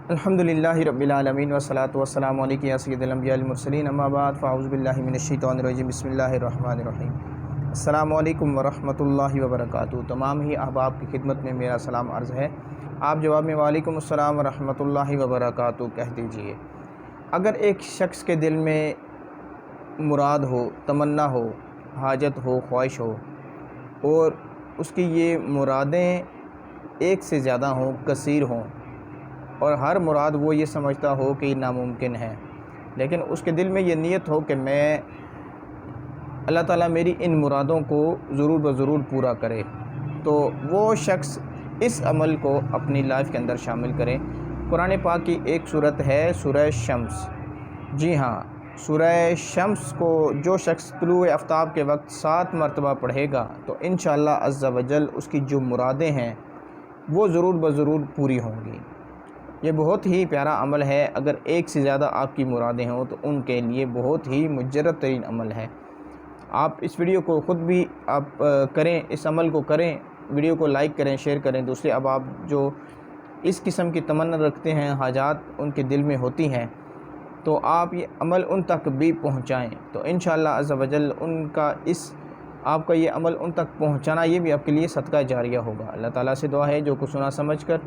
الحمدللہ رب العالمین والصلاۃ والسلام علیکم یا سید الانبیاء والمرسلین اما بعد فاعوذ باللہ من الشیطان الرجیم بسم اللہ الرحمن الرحیم۔ السلام علیکم ورحمۃ اللہ وبرکاتہ۔ تمام ہی احباب کی خدمت میں میرا سلام عرض ہے۔ آپ جواب میں وعلیکم السلام ورحمۃ اللہ وبرکاتہ کہہ دیجئے۔ اگر ایک شخص کے دل میں مراد ہو، تمنا ہو، حاجت ہو، خواہش ہو اور اس کی یہ مرادیں ایک سے زیادہ ہوں، کثیر ہوں، اور ہر مراد وہ یہ سمجھتا ہو کہ یہ ناممکن ہے، لیکن اس کے دل میں یہ نیت ہو کہ میں اللہ تعالیٰ میری ان مرادوں کو ضرور بضرور پورا کرے، تو وہ شخص اس عمل کو اپنی لائف کے اندر شامل کرے۔ قرآن پاک کی ایک صورت ہے سورہ شمس۔ جی ہاں، سورہ شمس کو جو شخص طلوع آفتاب کے وقت 7 مرتبہ پڑھے گا تو انشاءاللہ عز و جل اس کی جو مرادیں ہیں وہ ضرور بضرور پوری ہوں گی۔ یہ بہت ہی پیارا عمل ہے۔ اگر ایک سے زیادہ آپ کی مرادیں ہوں تو ان کے لیے بہت ہی مجرب ترین عمل ہے۔ آپ اس ویڈیو کو خود بھی آپ کریں، اس عمل کو کریں، ویڈیو کو لائک کریں، شیئر کریں، دوسرے احباب جو اس قسم کی تمنا رکھتے ہیں، حاجات ان کے دل میں ہوتی ہیں، تو آپ یہ عمل ان تک بھی پہنچائیں، تو انشاءاللہ عز و جل ان کا آپ کا یہ عمل ان تک پہنچانا یہ بھی آپ کے لیے صدقہ جاریہ ہوگا۔ اللہ تعالیٰ سے دعا ہے جو کچھ سنا سمجھ کر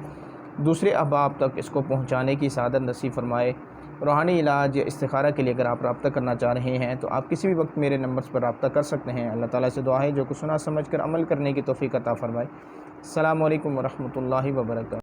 دوسرے احباب تک اس کو پہنچانے کی سعادت نصیب فرمائے۔ روحانی علاج یا استخارہ کے لیے اگر آپ رابطہ کرنا چاہ رہے ہیں تو آپ کسی بھی وقت میرے نمبرز پر رابطہ کر سکتے ہیں۔ اللہ تعالیٰ سے دعا ہے جو کچھ سنا سمجھ کر عمل کرنے کی توفیق عطا فرمائے۔ السلام علیکم ورحمۃ اللہ وبرکاتہ۔